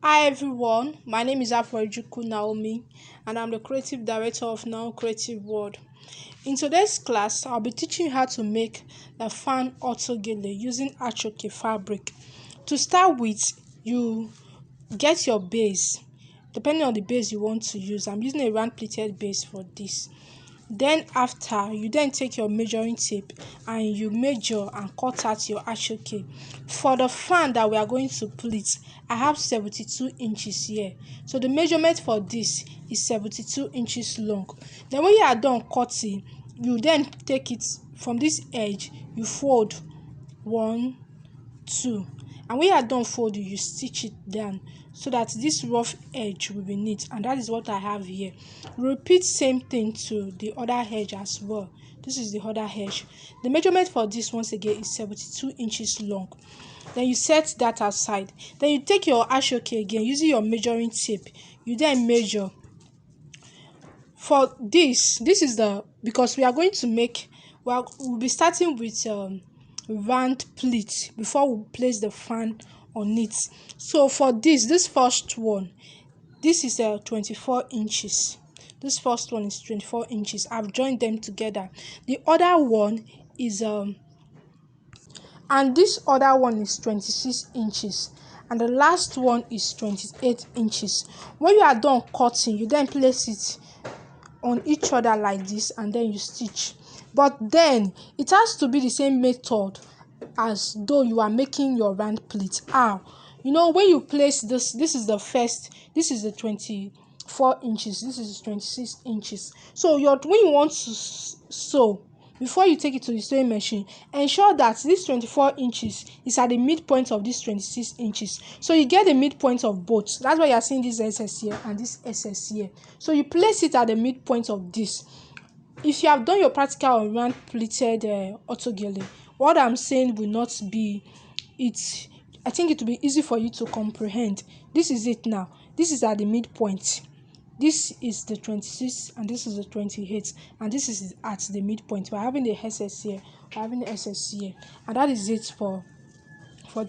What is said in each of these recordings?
Hi everyone, my name is Afrojuku Naomi and I'm the creative director of Now Creative World. In today's class, I'll be teaching you how to make the Fan Autogele using Achoke fabric. To start with, you get your base. Depending on the base you want to use, I'm using a round pleated base for this. Then after, you then take your measuring tape and you measure and cut out your achoke. For the fan that we are going to pleat, I have 72 inches here. So the measurement for this is 72 inches long. Then when you are done cutting, you then take it from this edge, you fold 1, 2, and when you are done folding, you stitch it down so that this rough edge will be neat, and that is what I have here. Repeat same thing to the other edge as well. This is the other edge. The measurement for this once again is 72 inches long. Then you set that aside. Then you take your achoke again using your measuring tape. You then measure. For this is the, because we are going to make, we'll be starting with round pleat before we place the fan on it. So for this first one, this is 24 inches. This first one is 24 inches. I've joined them together. The other one is and this other one is 26 inches, and the last one is 28 inches. When you are done cutting, you then place it on each other like this and then you stitch. But then it has to be the same method as though you are making your round pleat. When you place this is the first, this is the 24 inches, this is 26 inches. So when you want to sew, before you take it to the sewing machine, ensure that this 24 inches is at the midpoint of this 26 inches. So you get the midpoint of both. That's why you are seeing this SS here and this SS here. So you place it at the midpoint of this. If you have done your practical on round pleated autogele, what I'm saying will not be it. I think it will be easy for you to comprehend. This is it now. This is at the midpoint. This is the 26 and this is the 28, and this is at the midpoint. We're having the SS here, we're having the SS here, and that is it for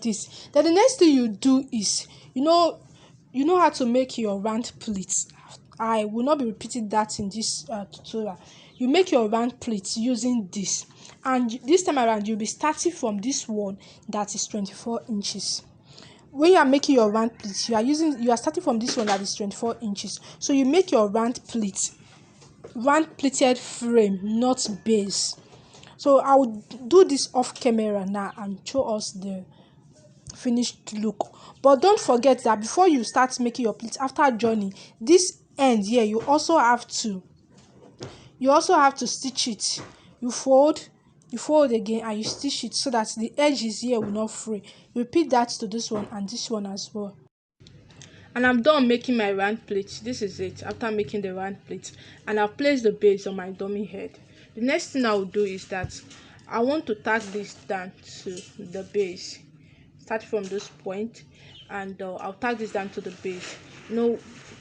this. Then the next thing you do is, you know how to make your round pleats. I will not be repeating that in this tutorial. You make your round pleats using this, and this time around you'll be starting from this one that is 24 inches. When you are making your round pleats, you are starting from this one that is 24 inches. So you make your round pleated frame, not base. So I will do this off camera now and show us the finished look. But don't forget that before you start making your pleats, after joining this end here, you also have to stitch it. You fold again and you stitch it so that the edges here will not fray. Repeat that to this one and this one as well. And I'm done making my round plate. This is it after making the round plate, and I've placed the base on my dummy head. The next thing I will do is that I want to tack this down to the base. Start from this point, and I'll tack this down to the base.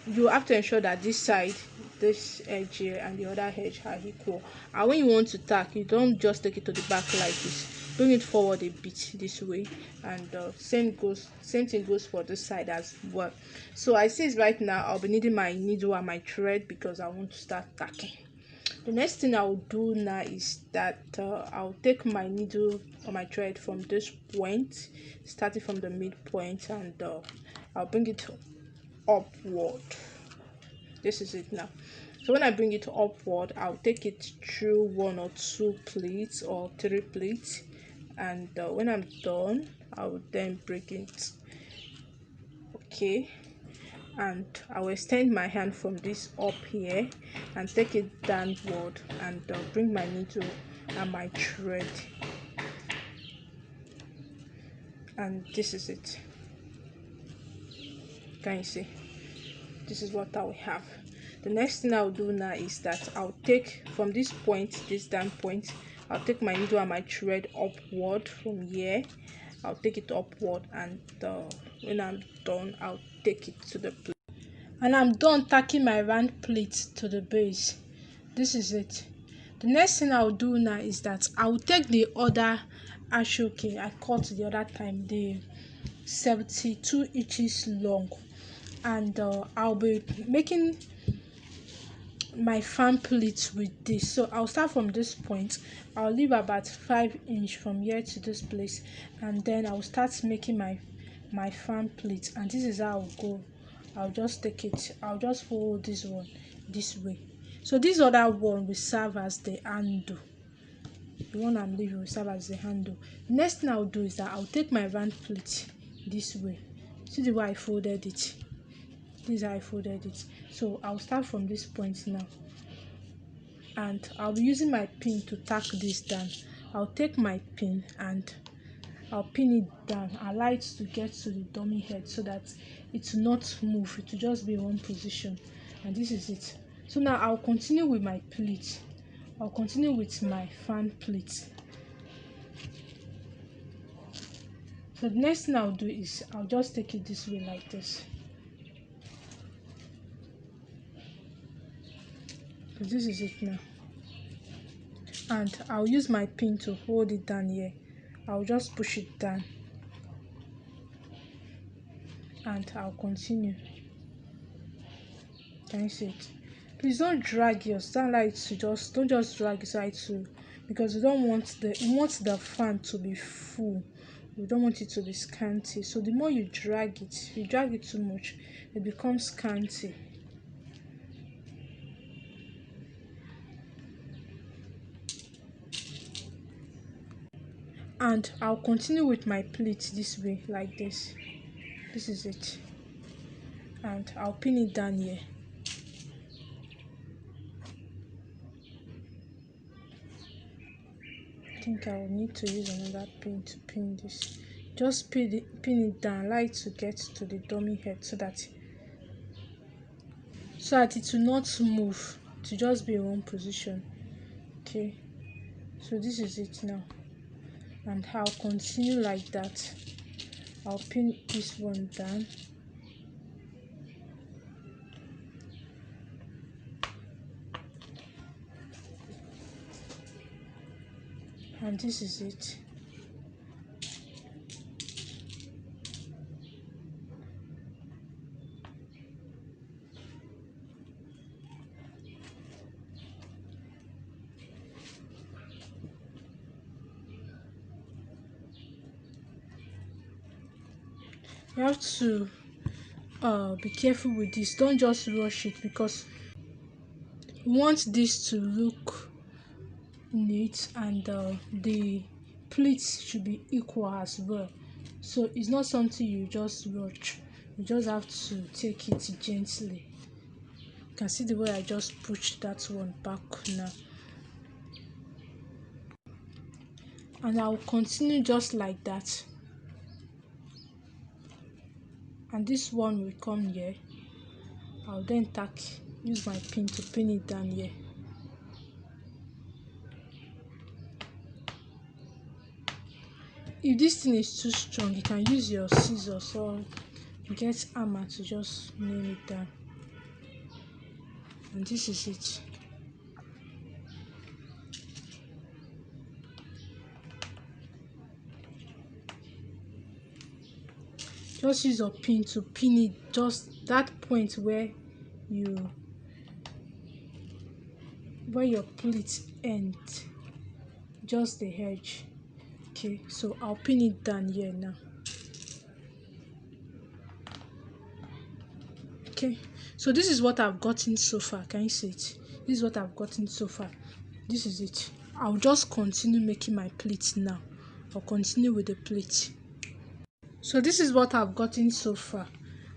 You have to ensure that this side, this edge here and the other edge are equal. And when you want to tack, you don't just take it to the back like this. Bring it forward a bit this way, and same thing goes for this side as well. So I see right now I'll be needing my needle and my thread because I want to start tacking. The next thing I will do now is that I'll take my needle or my thread from this point, starting from the midpoint, and I'll bring it upward. This is it now. So when I bring it upward, I'll take it through 1 or 2 pleats or 3 pleats, and when I'm done, I will then break it. Okay, and I will extend my hand from this up here and take it downward, and bring my needle and my thread, and this is it. Can you see? This is what I will have. The next thing I'll do now is that I'll take from this point, this down point, I'll take my needle and my thread upward from here. I'll take it upward, and when I'm done, I'll take it to the plate. And I'm done tacking my round plate to the base. This is it. The next thing I'll do now is that I'll take the other achoke I cut the other time, the 72 inches long. and I'll be making my fan pleats with this. So I'll start from this point. I'll leave about 5 inch from here to this place, and then I'll start making my fan pleat, and this is how I'll go. I'll just take it, I'll just fold this one this way. So this other one will serve as the handle. The one I'm leaving will serve as the handle. The next thing I'll do is that I'll take my fan pleat this way. See the way I folded it. This is how I folded it. So I'll start from this point now, and I'll be using my pin to tack this down. I'll take my pin and I'll pin it down, allow it to get to the dummy head so that it will not move, it will just be in one position, and this is it. So now I'll continue with my pleat. I'll continue with my fan pleat. So the next thing I'll do is I'll just take it this way like this. So this is it now, and I'll use my pin to hold it down here. I'll just push it down, and I'll continue. Can you see it? Please don't drag yours. Don't just drag it to, because you want the fan to be full. You don't want it to be scanty. So the more you drag it, if you drag it too much, it becomes scanty. And I'll continue with my pleat this way like this. This is it, and I'll pin it down here. I think I will need to use another pin to pin this. Just pin it down, allow it to get to the dummy head so that it will not move, to just be in one position. Okay, so this is it now, and I'll continue like that. I'll pin this one down, and this is it. You have to be careful with this. Don't just rush it, because you want this to look neat, and the pleats should be equal as well. So it's not something you just rush. You just have to take it gently. You can see the way I just pushed that one back now, and I'll continue just like that. And this one will come here. I'll then use my pin to pin it down here. If this thing is too strong, you can use your scissors or get hammer to just nail it down. And this is it. Just use your pin to pin it, just that point where your pleat ends, just the edge. Okay, so I'll pin it down here now. Okay, so this is what I've gotten so far. Can you see it? This is what I've gotten so far. This is it. I'll just continue making my pleat now. I'll continue with the pleat. So this is what I've gotten so far.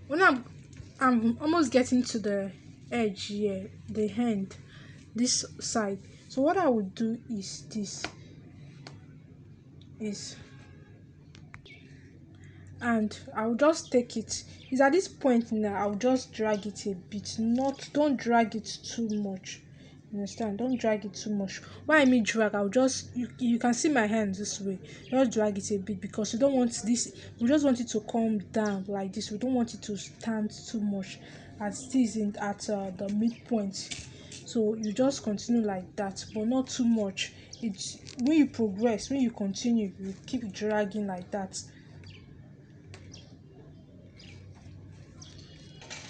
When I'm almost getting to the edge here, the end, this side. So what I would do is and I'll just take it. It's at this point now, I'll just drag it a bit. Don't drag it too much. You understand? Don't drag it too much. When I mean drag, I'll just you can see my hands this way. Just drag it a bit, because we don't want this. We just want it to come down like this. We don't want it to stand too much as it is at the midpoint. So you just continue like that, but not too much. It's when you progress, when you continue, you keep dragging like that.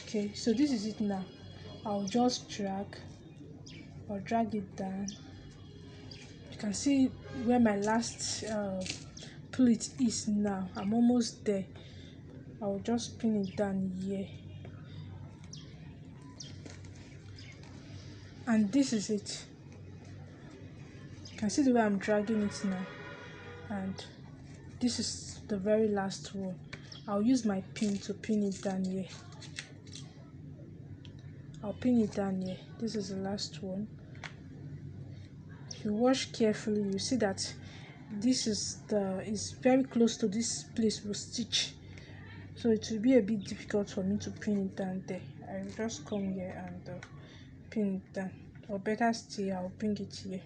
Okay, so this is it now. I'll just drag it down. You can see where my last pleat is now. I'm almost there. I'll just pin it down here, and this is it. You can see the way I'm dragging it now, and this is the very last one. I'll use my pin to pin it down here. I'll pin it down here. This is the last one. If you watch carefully, you see that this is very close to this place we'll stitch, so it will be a bit difficult for me to pin it down there. I will just come here and pin it down, or better still, I'll pin it here,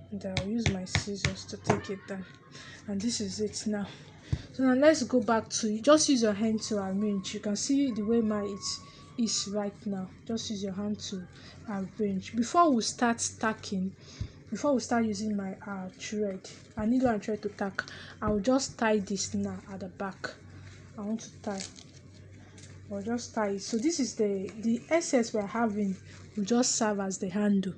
and I'll use my scissors to take it down. And this is it now. So now let's go back to it. Just use your hand to arrange. You can see the way mine is right now. Just use your hand to arrange. Before we start using my thread, I need one thread to tack. I'll just tie this now at the back. I want to tie. I'll just tie it. So this is the excess we're having will just serve as the handle.